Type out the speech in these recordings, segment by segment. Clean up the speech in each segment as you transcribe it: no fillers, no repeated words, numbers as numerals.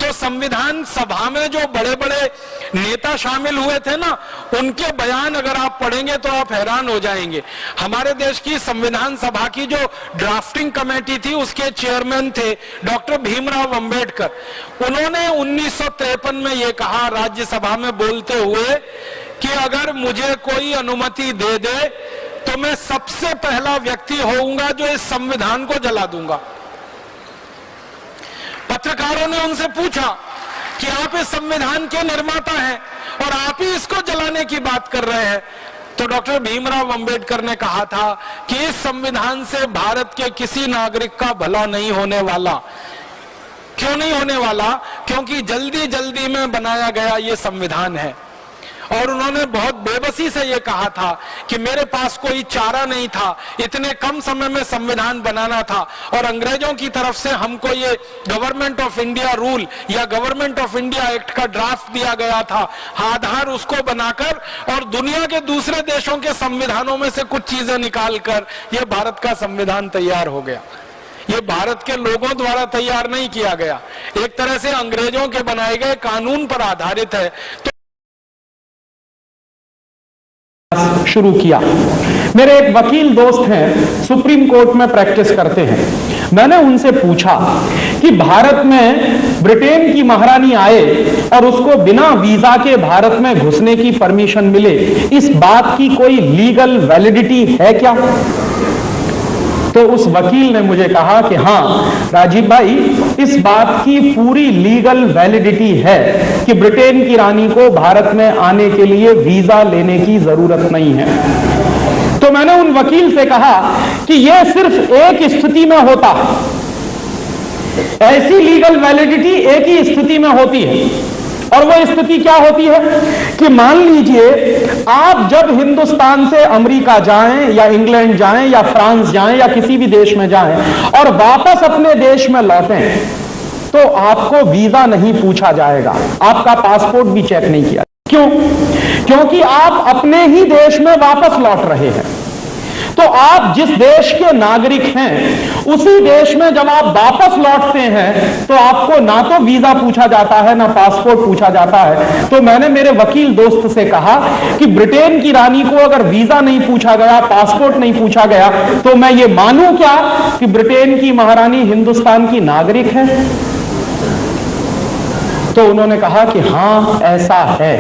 जो संविधान सभा में जो बड़े बड़े नेता शामिल हुए थे ना, उनके बयान अगर आप पढ़ेंगे तो आप हैरान हो जाएंगे। हमारे देश की संविधान सभा की जो ड्राफ्टिंग कमेटी थी, उसके चेयरमैन थे डॉक्टर भीमराव अंबेडकर। उन्होंने 1953 में यह कहा राज्यसभा में बोलते हुए कि अगर मुझे कोई अनुमति दे दे तो मैं सबसे पहला व्यक्ति होऊंगा जो इस संविधान को जला दूंगा। पत्रकारों ने उनसे पूछा कि आप इस संविधान के निर्माता हैं और आप ही इसको जलाने की बात कर रहे हैं। तो डॉक्टर भीमराव अंबेडकर ने कहा था कि इस संविधान से भारत के किसी नागरिक का भला नहीं होने वाला। क्यों नहीं होने वाला? क्योंकि जल्दी जल्दी में बनाया गया ये संविधान है। और उन्होंने बहुत बेबसी से ये कहा था कि मेरे पास कोई चारा नहीं था, इतने कम समय में संविधान बनाना था और अंग्रेजों की तरफ से हमको ये गवर्नमेंट ऑफ इंडिया रूल या गवर्नमेंट ऑफ इंडिया एक्ट का ड्राफ्ट दिया गया था। आधार उसको बनाकर और दुनिया के दूसरे देशों के संविधानों में से कुछ चीजें निकालकर ये भारत का संविधान तैयार हो गया। ये भारत के लोगों द्वारा तैयार नहीं किया गया, एक तरह से अंग्रेजों के बनाए गए कानून पर आधारित है। तो शुरू किया। मेरे एक वकील दोस्त हैं, सुप्रीम कोर्ट में प्रैक्टिस करते हैं। मैंने उनसे पूछा कि भारत में ब्रिटेन की महारानी आए और उसको बिना वीजा के भारत में घुसने की परमिशन मिले, इस बात की कोई लीगल वैलिडिटी है क्या? तो उस वकील ने मुझे कहा कि हाँ राजीव भाई, इस बात की पूरी लीगल वैलिडिटी है कि ब्रिटेन की रानी को भारत में आने के लिए वीजा लेने की जरूरत नहीं है। तो मैंने उन वकील से कहा कि यह सिर्फ एक स्थिति में होता है, ऐसी लीगल वैलिडिटी एक ही स्थिति में होती है। और वो स्थिति क्या होती है कि मान लीजिए आप जब हिंदुस्तान से अमेरिका जाएं या इंग्लैंड जाएं या फ्रांस जाएं या किसी भी देश में जाएं और वापस अपने देश में लौटें तो आपको वीजा नहीं पूछा जाएगा, आपका पासपोर्ट भी चेक नहीं किया। क्यों? क्योंकि आप अपने ही देश में वापस लौट रहे हैं। तो आप जिस देश के नागरिक हैं उसी देश में जब आप वापस लौटते हैं तो आपको ना तो वीजा पूछा जाता है ना पासपोर्ट पूछा जाता है। तो मैंने मेरे वकील दोस्त से कहा कि ब्रिटेन की रानी को अगर वीजा नहीं पूछा गया, पासपोर्ट नहीं पूछा गया, तो मैं ये मानूं क्या कि ब्रिटेन की महारानी हिंदुस्तान की नागरिक है? तो उन्होंने कहा कि हां ऐसा है।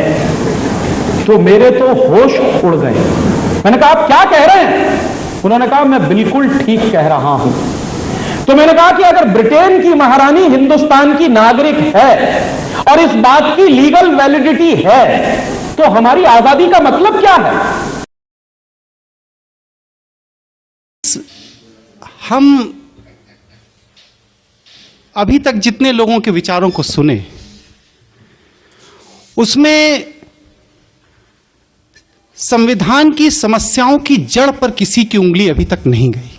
तो मेरे तो होश उड़ गए। मैंने कहा आप क्या कह रहे हैं? उन्होंने कहा मैं बिल्कुल ठीक कह रहा हूं। तो मैंने कहा कि अगर ब्रिटेन की महारानी हिंदुस्तान की नागरिक है और इस बात की लीगल वैलिडिटी है तो हमारी आजादी का मतलब क्या है? हम अभी तक जितने लोगों के विचारों को सुने उसमें संविधान की समस्याओं की जड़ पर किसी की उंगली अभी तक नहीं गई।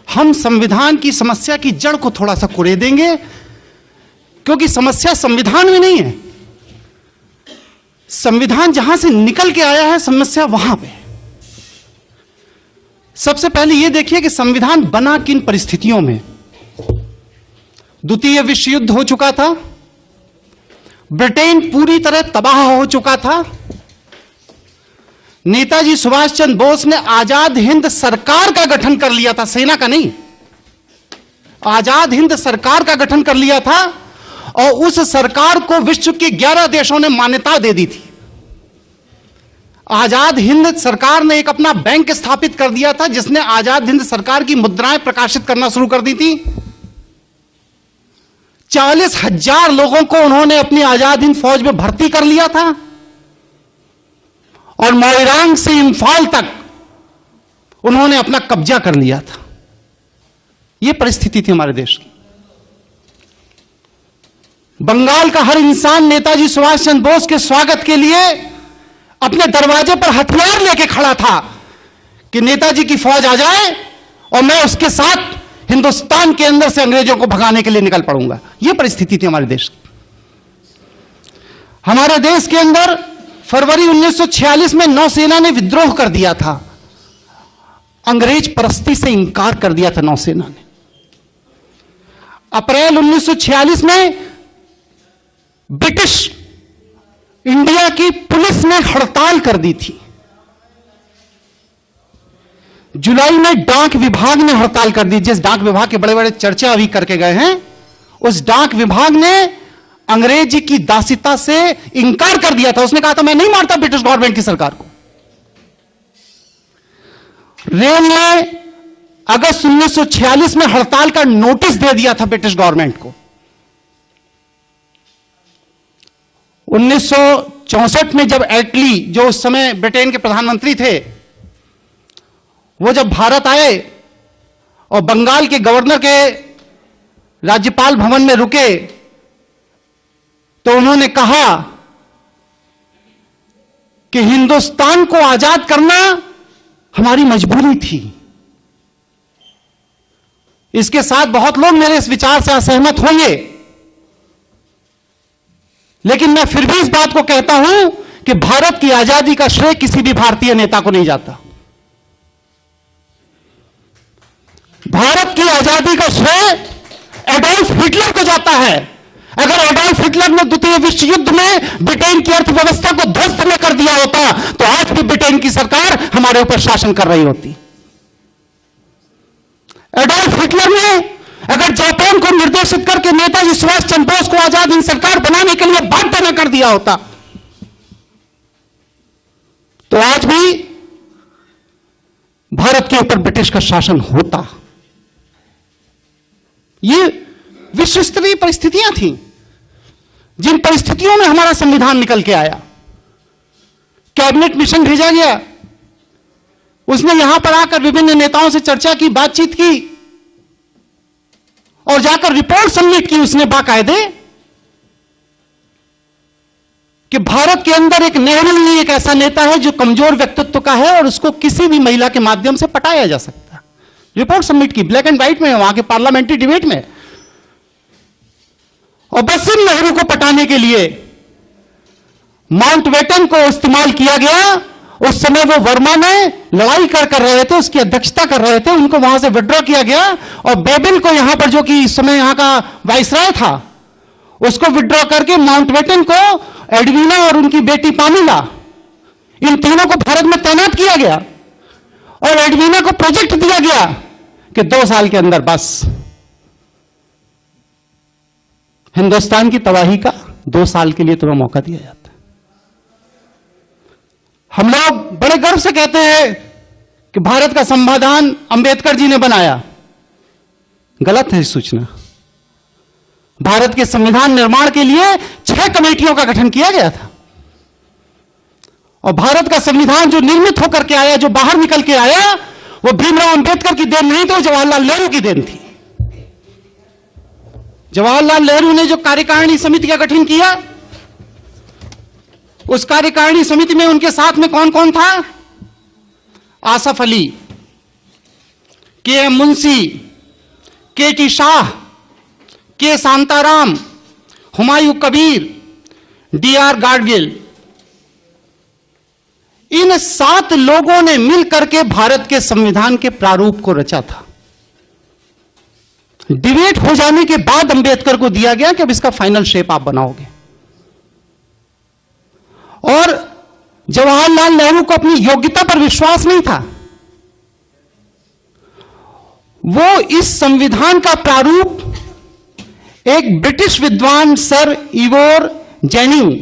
हम संविधान की समस्या की जड़ को थोड़ा सा कुरेदेंगे क्योंकि समस्या संविधान में नहीं है। संविधान जहां से निकल के आया है, समस्या वहां पे। सबसे पहले यह देखिए कि संविधान बना किन परिस्थितियों में। द्वितीय विश्व युद्ध हो चुका था, ब्रिटेन पूरी तरह तबाह हो चुका था। नेताजी सुभाष चंद्र बोस ने आजाद हिंद सरकार का गठन कर लिया था, सेना का नहीं, आजाद हिंद सरकार का गठन कर लिया था और उस सरकार को विश्व के 11 देशों ने मान्यता दे दी थी। आजाद हिंद सरकार ने एक अपना बैंक स्थापित कर दिया था जिसने आजाद हिंद सरकार की मुद्राएं प्रकाशित करना शुरू कर दी थी। 40,000 लोगों को उन्होंने अपनी आजाद हिंद फौज में भर्ती कर लिया था और मोइरांग से इंफाल तक उन्होंने अपना कब्जा कर लिया था। यह परिस्थिति थी हमारे देश की। बंगाल का हर इंसान नेताजी सुभाष चंद्र बोस के स्वागत के लिए अपने दरवाजे पर हथियार लेके खड़ा था कि नेताजी की फौज आ जाए और मैं उसके साथ हिंदुस्तान के अंदर से अंग्रेजों को भगाने के लिए निकल पड़ूंगा। यह परिस्थिति थी हमारे देश की। हमारे देश के अंदर फरवरी 1946 में नौसेना ने विद्रोह कर दिया था। अंग्रेज परस्ती से इंकार कर दिया था नौसेना ने। अप्रैल 1946 में ब्रिटिश इंडिया की पुलिस ने हड़ताल कर दी थी। जुलाई में डाक विभाग ने हड़ताल कर दी। जिस डाक विभाग के बड़े बड़े चर्चा अभी करके गए हैं, उस डाक विभाग ने अंग्रेजी की दासिता से इंकार कर दिया था। उसने कहा था मैं नहीं मारता ब्रिटिश गवर्नमेंट की सरकार को। रेल ने अगस्त 1946 में हड़ताल का नोटिस दे दिया था ब्रिटिश गवर्नमेंट को। 1964 में जब एटली, जो उस समय ब्रिटेन के प्रधानमंत्री थे, वो जब भारत आए और बंगाल के गवर्नर के राज्यपाल भवन में रुके, तो उन्होंने कहा कि हिंदुस्तान को आजाद करना हमारी मजबूरी थी। इसके साथ बहुत लोग मेरे इस विचार से असहमत होंगे, लेकिन मैं फिर भी इस बात को कहता हूं कि भारत की आजादी का श्रेय किसी भी भारतीय नेता को नहीं जाता। भारत की आजादी का श्रेय एडोल्फ हिटलर को जाता है। अगर एडोल्फ हिटलर ने द्वितीय विश्व युद्ध में ब्रिटेन की अर्थव्यवस्था को ध्वस्त न कर दिया होता, तो आज भी ब्रिटेन की सरकार हमारे ऊपर शासन कर रही होती। एडोल्फ हिटलर ने अगर जापान को निर्देशित करके नेताजी सुभाष चंद्र बोस को आजाद हिंद सरकार बनाने के लिए बाध्य न कर दिया होता, तो आज भी भारत के ऊपर ब्रिटिश का शासन होता। ये विश्व स्तरीय परिस्थितियां थीं, जिन परिस्थितियों में हमारा संविधान निकल के आया। कैबिनेट मिशन भेजा गया, उसने यहां पर आकर विभिन्न नेताओं से चर्चा की, बातचीत की और जाकर रिपोर्ट सबमिट की उसने बाकायदे कि भारत के अंदर एक नेहरू ही एक ऐसा नेता है जो कमजोर व्यक्तित्व का है और उसको किसी भी महिला के माध्यम से पटाया जा सकता है। रिपोर्ट सबमिट की, ब्लैक एंड व्हाइट में, वहां के पार्लियामेंट्री डिबेट में। और बस इन नेहरू को पटाने के लिए माउंटबेटन को इस्तेमाल किया गया। उस समय वो वर्मा ने लड़ाई कर रहे थे, उसकी अध्यक्षता कर रहे थे, उनको वहां से विड्रॉ किया गया और बेबिन को यहां पर, जो कि इस समय यहां का वाइसराय था, उसको विड्रॉ करके माउंटबेटन को, एडविना और उनकी बेटी पामिला, इन तीनों को भारत में तैनात किया गया और एडविना को प्रोजेक्ट दिया गया कि 2 साल के अंदर बस हिंदुस्तान की तबाही का 2 साल के लिए तुम्हें मौका दिया जाता है। हम लोग बड़े गर्व से कहते हैं कि भारत का संविधान अंबेडकर जी ने बनाया। गलत है सूचना। भारत के संविधान निर्माण के लिए 6 कमेटियों का गठन किया गया था और भारत का संविधान जो निर्मित होकर के आया, जो बाहर निकल के आया, वो भीमराव अंबेडकर की देन नहीं तो जवाहरलाल नेहरू की देन थी। जवाहरलाल नेहरू ने जो कार्यकारिणी समिति का गठन किया, उस कार्यकारिणी समिति में उनके साथ में कौन कौन था? आसफ अली, के एम मुंशी, के टी शाह, के शांताराम, हुमायूं कबीर, डी आर गाडगिल। इन 7 लोगों ने मिलकर के भारत के संविधान के प्रारूप को रचा था। डिबेट हो जाने के बाद अंबेडकर को दिया गया कि अब इसका फाइनल शेप आप बनाओगे। और जवाहरलाल नेहरू को अपनी योग्यता पर विश्वास नहीं था। वो इस संविधान का प्रारूप एक ब्रिटिश विद्वान सर इवोर जेनिंग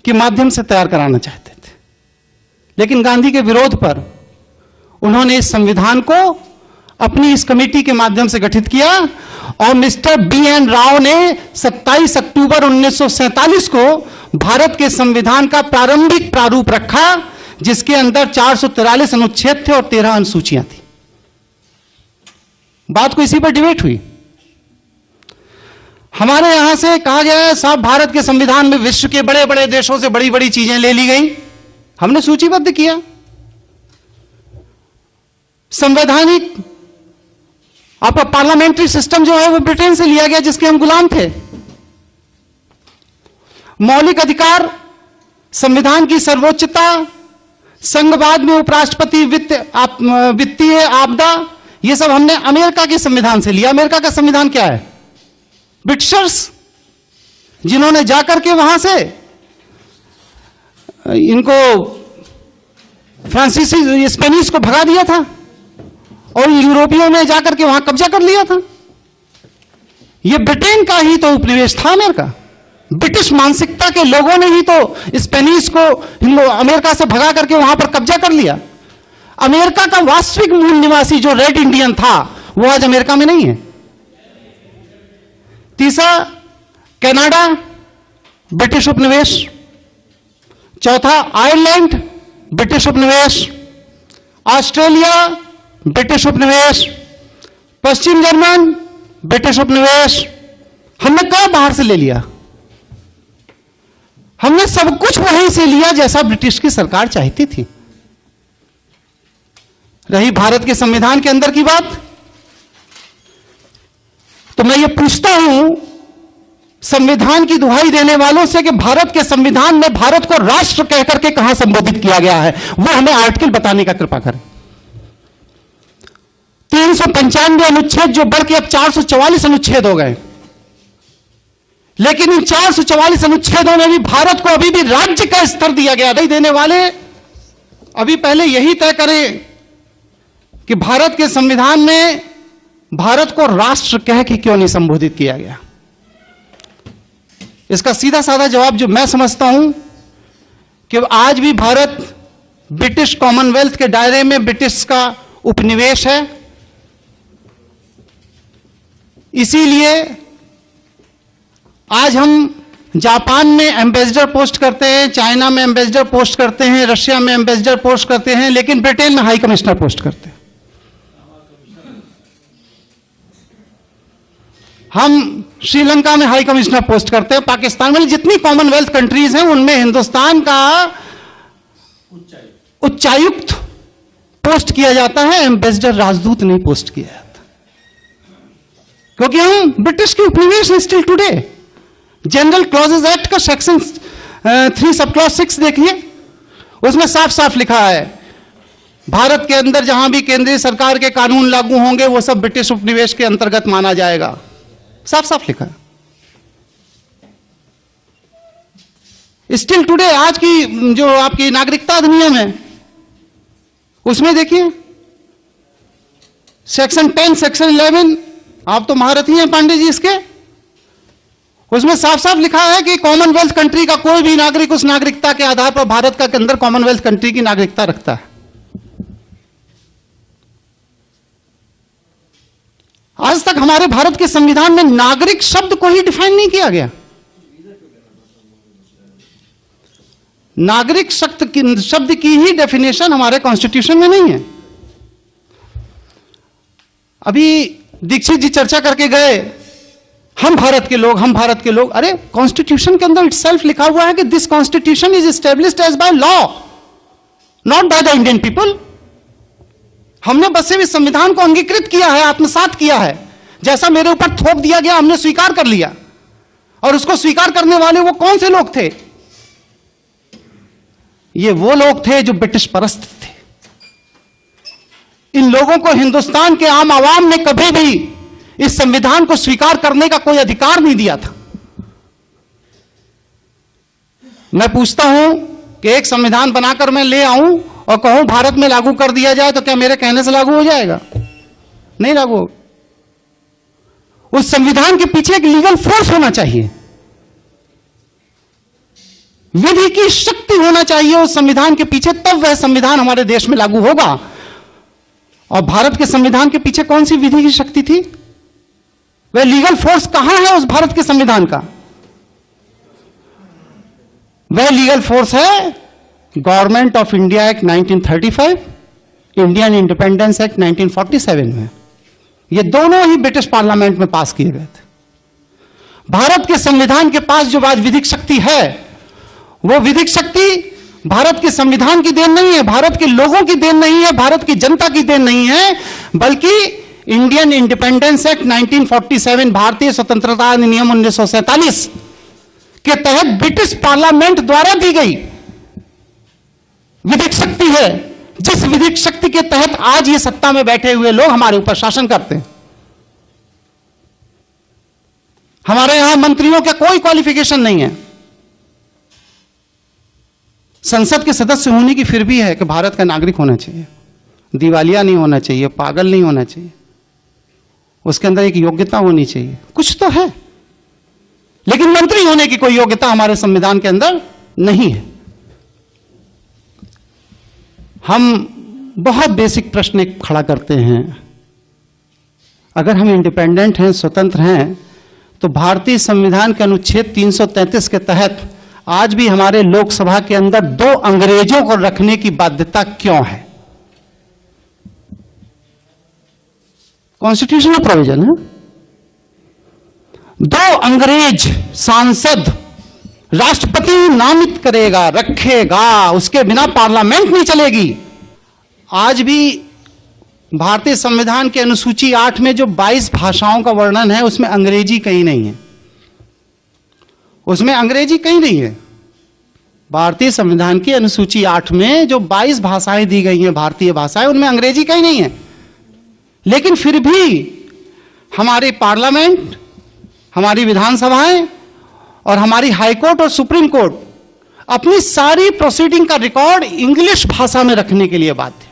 के माध्यम से तैयार कराना चाहते थे, लेकिन गांधी के विरोध पर उन्होंने इस संविधान को अपनी इस कमेटी के माध्यम से गठित किया और मिस्टर बी एन राव ने 27 अक्टूबर 1947 को भारत के संविधान का प्रारंभिक प्रारूप रखा, जिसके अंदर 443 अनुच्छेद थे और 13 अनुसूचियां थी। बात को इसी पर डिबेट हुई। हमारे यहां से कहा गया है साहब भारत के संविधान में विश्व के बड़े बड़े देशों से बड़ी बड़ी चीजें ले ली गई। हमने सूचीबद्ध किया। संवैधानिक आपका पार्लियामेंट्री सिस्टम जो है वो ब्रिटेन से लिया गया, जिसके हम गुलाम थे। मौलिक अधिकार, संविधान की सर्वोच्चता, संघवाद में उपराष्ट्रपति, वित्तीय आपदा, ये सब हमने अमेरिका के संविधान से लिया। अमेरिका का संविधान क्या है? ब्रिटिशर्स जिन्होंने जाकर के वहां से इनको फ्रांसीसी स्पेनिश को भगा दिया था और यूरोपियों ने जाकर के वहां कब्जा कर लिया था। यह ब्रिटेन का ही तो उपनिवेश था अमेरिका। ब्रिटिश मानसिकता के लोगों ने ही तो स्पेनिश को अमेरिका से भगा करके वहां पर कब्जा कर लिया। अमेरिका का वास्तविक मूल निवासी जो रेड इंडियन था वो आज अमेरिका में नहीं है। तीसरा, कनाडा ब्रिटिश उपनिवेश। चौथा, आयरलैंड ब्रिटिश उपनिवेश। ऑस्ट्रेलिया ब्रिटिश उपनिवेश। पश्चिम जर्मन ब्रिटिश उपनिवेश। हमने कब बाहर से ले लिया? हमने सब कुछ वहीं से लिया जैसा ब्रिटिश की सरकार चाहती थी। रही भारत के संविधान के अंदर की बात, तो मैं ये पूछता हूं संविधान की दुहाई देने वालों से कि भारत के संविधान में भारत को राष्ट्र कहकर के कहां संबोधित किया गया है, वो हमें आर्टिकल बताने का कृपा करें। 395 अनुच्छेद जो बढ़ के अब 444 अनुच्छेद हो गए, लेकिन इन 444 अनुच्छेदों में भी भारत को अभी भी राज्य का स्तर दिया गया नहीं। देने वाले अभी पहले यही तय करें कि भारत के संविधान में भारत को राष्ट्र कह के क्यों नहीं संबोधित किया गया। इसका सीधा साधा जवाब जो मैं समझता हूं कि आज भी भारत ब्रिटिश कॉमनवेल्थ के दायरे में ब्रिटिश का उपनिवेश है। इसीलिए आज हम जापान में एम्बेसडर पोस्ट करते हैं, चाइना में एम्बेसडर पोस्ट करते हैं, रशिया में एम्बेसडर पोस्ट करते हैं, लेकिन ब्रिटेन में हाई कमिश्नर पोस्ट करते हैं। हम श्रीलंका में हाई कमिश्नर पोस्ट करते हैं। पाकिस्तान में जितनी कॉमनवेल्थ कंट्रीज हैं उनमें हिंदुस्तान का उच्चायुक्त पोस्ट किया जाता है, एम्बेसडर राजदूत नहीं पोस्ट किया जाता, क्योंकि हम ब्रिटिश के उपनिवेश हैं still today. General clauses act का सेक्शन 3 सब क्लॉज 6 देखिए, उसमें साफ साफ लिखा है भारत के अंदर जहां भी केंद्रीय सरकार के कानून लागू होंगे वो सब ब्रिटिश उपनिवेश के अंतर्गत माना जाएगा। साफ साफ लिखा है। स्टिल टुडे आज की जो आपकी नागरिकता अधिनियम है उसमें देखिए सेक्शन 10 सेक्शन 11, आप तो महारथी हैं पांडे जी इसके, उसमें साफ साफ लिखा है कि कॉमनवेल्थ कंट्री का कोई भी नागरिक उस नागरिकता के आधार पर भारत का के अंदर कॉमनवेल्थ कंट्री की नागरिकता रखता है। आज तक हमारे भारत के संविधान में नागरिक शब्द को ही डिफाइन नहीं किया गया। नागरिक शब्द की ही डेफिनेशन हमारे कॉन्स्टिट्यूशन में नहीं है। अभी दीक्षित जी चर्चा करके गए, हम भारत के लोग, हम भारत के लोग। अरे कॉन्स्टिट्यूशन के अंदर इटसेल्फ लिखा हुआ है कि this constitution is established as by law, not by the Indian people. हमने बस सिर्फ इस संविधान को अंगीकृत किया है, आत्मसात किया है, जैसा मेरे ऊपर थोप दिया गया हमने स्वीकार कर लिया। और उसको स्वीकार करने वाले वो कौन से लोग थे? ये वो लोग थे जो ब्रिटिश परस्त थे। इन लोगों को हिंदुस्तान के आम आवाम ने कभी भी इस संविधान को स्वीकार करने का कोई अधिकार नहीं दिया था। मैं पूछता हूं कि एक संविधान बनाकर मैं ले आऊं और कहूं भारत में लागू कर दिया जाए तो क्या मेरे कहने से लागू हो जाएगा? नहीं लागू होगा। उस संविधान के पीछे एक लीगल फोर्स होना चाहिए, विधि की शक्ति होना चाहिए उस संविधान के पीछे, तब वह संविधान हमारे देश में लागू होगा। और भारत के संविधान के पीछे कौन सी विधि की शक्ति थी? वह लीगल फोर्स कहां है उस भारत के संविधान का? वह लीगल फोर्स है government of India act 1935, Indian independence act 1947 में। ये दोनों ही ब्रिटिश पार्लियामेंट में पास किए गए थे। भारत के संविधान के पास जो आज विधिक शक्ति है, वो विधिक शक्ति भारत के संविधान की देन नहीं है, भारत के लोगों की देन नहीं है, भारत की जनता की देन नहीं है, बल्कि इंडियन इंडिपेंडेंस एक्ट 1947, भारतीय स्वतंत्रता अधिनियम 1947 के तहत ब्रिटिश पार्लियामेंट द्वारा दी गई विधिक शक्ति है, जिस विधिक शक्ति के तहत आज ये सत्ता में बैठे हुए लोग हमारे ऊपर शासन करते हैं। हमारे यहां मंत्रियों का कोई क्वालिफिकेशन नहीं है। संसद के सदस्य होने की फिर भी है कि भारत का नागरिक होना चाहिए, दिवालिया नहीं होना चाहिए, पागल नहीं होना चाहिए, उसके अंदर एक योग्यता होनी चाहिए, कुछ तो है। लेकिन मंत्री होने की कोई योग्यता हमारे संविधान के अंदर नहीं है। हम बहुत बेसिक प्रश्न एक खड़ा करते हैं, अगर हम इंडिपेंडेंट हैं, स्वतंत्र हैं, तो भारतीय संविधान के अनुच्छेद 333 के तहत आज भी हमारे लोकसभा के अंदर 2 अंग्रेजों को रखने की बाध्यता क्यों है? कॉन्स्टिट्यूशनल प्रोविजन है। 2 अंग्रेज सांसद राष्ट्रपति नामित करेगा, रखेगा, उसके बिना पार्लियामेंट नहीं चलेगी। आज भी भारतीय संविधान के अनुसूची 8 में जो 22 भाषाओं का वर्णन है, उसमें अंग्रेजी कहीं नहीं है, उसमें अंग्रेजी कहीं नहीं है। भारतीय संविधान की अनुसूची 8 में जो 22 भाषाएं दी गई हैं, भारतीय भाषाएं, उनमें अंग्रेजी कहीं नहीं है। लेकिन फिर भी हमारे पार्लियामेंट, हमारी विधानसभाएं और हमारी हाईकोर्ट और सुप्रीम कोर्ट अपनी सारी प्रोसीडिंग का रिकॉर्ड इंग्लिश भाषा में रखने के लिए बाध्य,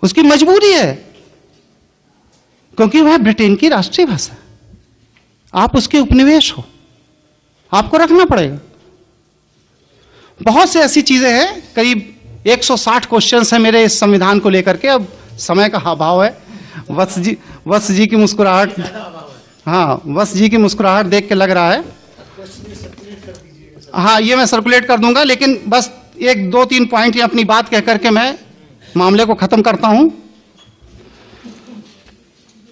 उसकी मजबूरी है, क्योंकि वह ब्रिटेन की राष्ट्रीय भाषा, आप उसके उपनिवेश हो, आपको रखना पड़ेगा। बहुत से ऐसी चीजें हैं, करीब 160 क्वेश्चंस हैं मेरे इस संविधान को लेकर के। अब समय का अभाव है। वत्स जी की मुस्कुराहट, हाँ, वत्स जी की मुस्कुराहट देख के लग रहा है, हाँ, ये मैं सर्कुलेट कर दूंगा। लेकिन बस 1, 2, 3 पॉइंट ये अपनी बात कह करके मैं मामले को खत्म करता हूं।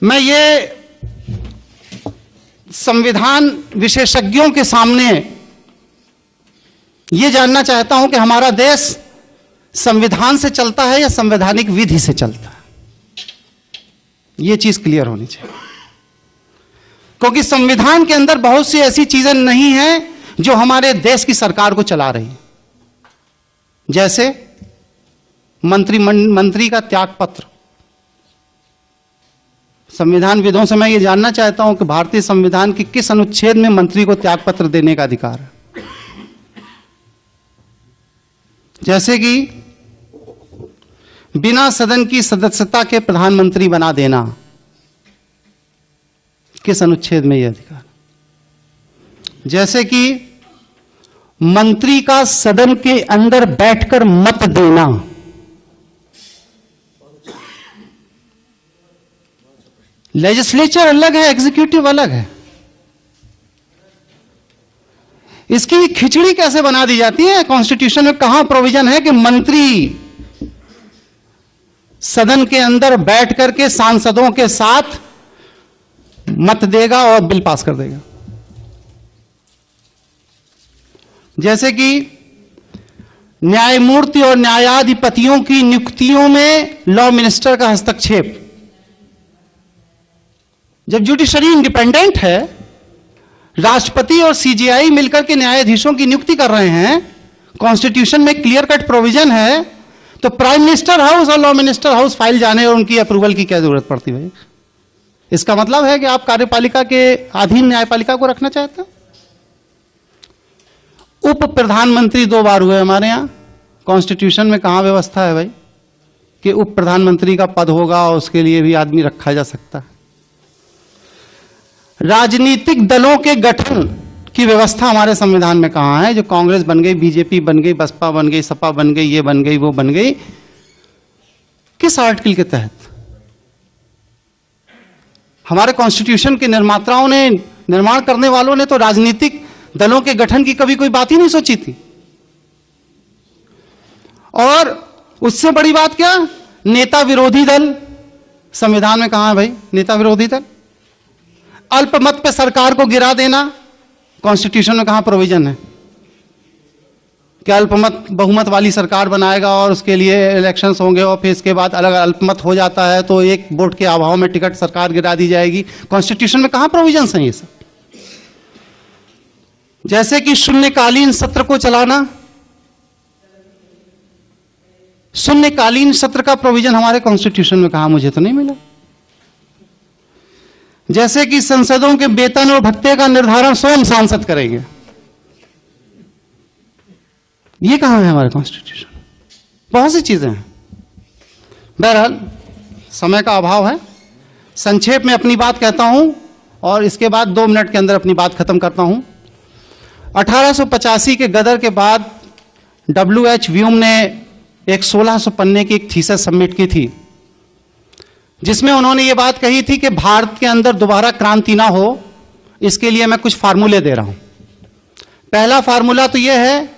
मैं ये संविधान विशेषज्ञों के सामने ये जानना चाहता हूं कि हमारा देश संविधान से चलता है या संवैधानिक विधि से चलता है। ये चीज क्लियर होनी चाहिए, क्योंकि संविधान के अंदर बहुत सी ऐसी चीजें नहीं हैं जो हमारे देश की सरकार को चला रही हैं। जैसे मंत्री का त्याग पत्र। संविधान विदों से मैं ये जानना चाहता हूं कि भारतीय संविधान के किस अनुच्छेद में मंत्री को त्याग पत्र देने का अधिकार है? जैसे कि बिना सदन की सदस्यता के प्रधानमंत्री बना देना, किस अनुच्छेद में यह अधिकार? जैसे कि मंत्री का सदन के अंदर बैठकर मत देना, लेजिस्लेचर अलग है, एग्जीक्यूटिव अलग है। इसकी खिचड़ी कैसे बना दी जाती है? कॉन्स्टिट्यूशन में कहां प्रोविजन है कि मंत्री सदन के अंदर बैठ करके सांसदों के साथ मत देगा और बिल पास कर देगा? जैसे कि न्यायमूर्ति और न्यायाधिपतियों की नियुक्तियों में लॉ मिनिस्टर का हस्तक्षेप। जब जुडिशरी इंडिपेंडेंट है, राष्ट्रपति और सीजीआई मिलकर के न्यायाधीशों की नियुक्ति कर रहे हैं, कॉन्स्टिट्यूशन में क्लियर कट प्रोविजन है, तो प्राइम मिनिस्टर हाउस और लॉ मिनिस्टर हाउस फाइल जाने और उनकी अप्रूवल की क्या जरूरत पड़ती है? इसका मतलब है कि आप कार्यपालिका के अधीन न्यायपालिका को रखना चाहते हो। उप प्रधानमंत्री 2 बार हुए हमारे यहां। कॉन्स्टिट्यूशन में कहां व्यवस्था है भाई कि उप प्रधानमंत्री का पद होगा और उसके लिए भी आदमी रखा जा सकता है? राजनीतिक दलों के गठन की व्यवस्था हमारे संविधान में कहां है? जो कांग्रेस बन गई, बीजेपी बन गई, बसपा बन गई, सपा बन गई, ये बन गई, वो बन गई, किस आर्टिकल के तहत? हमारे कॉन्स्टिट्यूशन के निर्माताओं ने, निर्माण करने वालों ने तो राजनीतिक दलों के गठन की कभी कोई बात ही नहीं सोची थी। और उससे बड़ी बात क्या, नेता विरोधी दल संविधान में कहां है भाई? नेता विरोधी दल। अल्पमत पे सरकार को गिरा देना, कॉन्स्टिट्यूशन में कहां प्रोविजन है? क्या अल्पमत बहुमत वाली सरकार बनाएगा और उसके लिए इलेक्शंस होंगे और फिर इसके बाद अलग अल्पमत हो जाता है तो एक वोट के अभाव में टिकट सरकार गिरा दी जाएगी? कॉन्स्टिट्यूशन में कहां प्रोविजंस हैं ये सब? जैसे कि शून्यकालीन सत्र को चलाना, शून्यकालीन सत्र का प्रोविजन हमारे कॉन्स्टिट्यूशन में कहां? मुझे तो नहीं मिला। जैसे कि संसदों के वेतन और भत्ते का निर्धारण स्वयं सांसद करेंगे। ये कहां है हमारे कॉन्स्टिट्यूशन? बहुत सी चीजें हैं। बहरहाल समय का अभाव है, संक्षेप में अपनी बात कहता हूं और इसके बाद 2 मिनट के अंदर अपनी बात खत्म करता हूं। 1885 के गदर के बाद W.H. व्यूम ने एक 1600 पन्ने की एक थीसिस सबमिट की थी, जिसमें उन्होंने ये बात कही थी कि भारत के अंदर दोबारा क्रांति ना हो, इसके लिए मैं कुछ फार्मूले दे रहा हूं। पहला फार्मूला तो यह है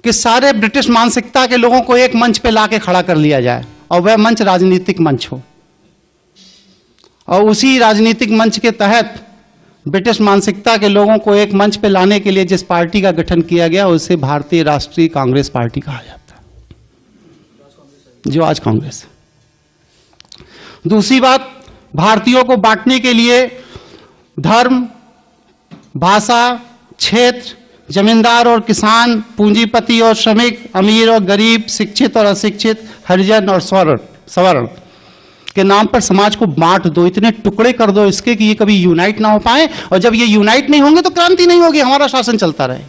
कि सारे ब्रिटिश मानसिकता के लोगों को एक मंच पे लाके खड़ा कर लिया जाए और वह मंच राजनीतिक मंच हो, और उसी राजनीतिक मंच के तहत ब्रिटिश मानसिकता के लोगों को एक मंच पे लाने के लिए जिस पार्टी का गठन किया गया उसे भारतीय राष्ट्रीय कांग्रेस पार्टी कहा जाता है, जो आज कांग्रेस है। दूसरी बात, भारतीयों को बांटने के लिए धर्म, भाषा, क्षेत्र, जमींदार और किसान, पूंजीपति और श्रमिक, अमीर और गरीब, शिक्षित और अशिक्षित, हरिजन और सवर्ण के नाम पर समाज को बांट दो, इतने टुकड़े कर दो इसके कि ये कभी यूनाइट ना हो पाए, और जब ये यूनाइट नहीं होंगे तो क्रांति नहीं होगी, हमारा शासन चलता रहे।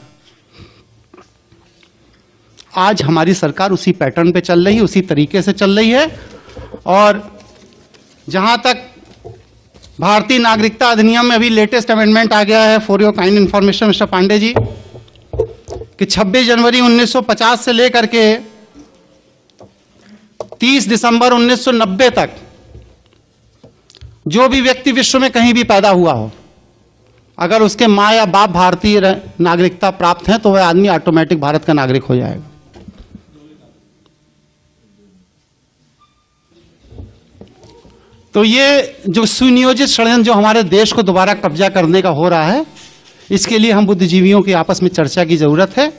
आज हमारी सरकार उसी पैटर्न पे चल रही है, उसी तरीके से चल रही है। और जहां तक भारतीय नागरिकता अधिनियम में अभी लेटेस्ट अमेंडमेंट आ गया है, for your kind information mister Pandey ji, कि 26 जनवरी 1950 से लेकर के 30 दिसंबर 1990 तक जो भी व्यक्ति विश्व में कहीं भी पैदा हुआ हो, अगर उसके मां या बाप भारतीय नागरिकता प्राप्त है तो वह आदमी ऑटोमेटिक भारत का नागरिक हो जाएगा। तो ये जो सुनियोजित षड्यंत्र जो हमारे देश को दोबारा कब्जा करने का हो रहा है, इसके लिए हम बुद्धिजीवियों की आपस में चर्चा की जरूरत है।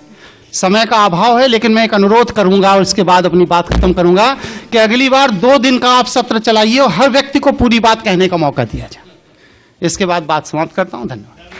समय का अभाव है, लेकिन मैं एक अनुरोध करूंगा और इसके बाद अपनी बात खत्म करूंगा कि अगली बार 2 दिन का आप सत्र चलाइए और हर व्यक्ति को पूरी बात कहने का मौका दिया जाए। इसके बाद बात समाप्त करता हूं। धन्यवाद।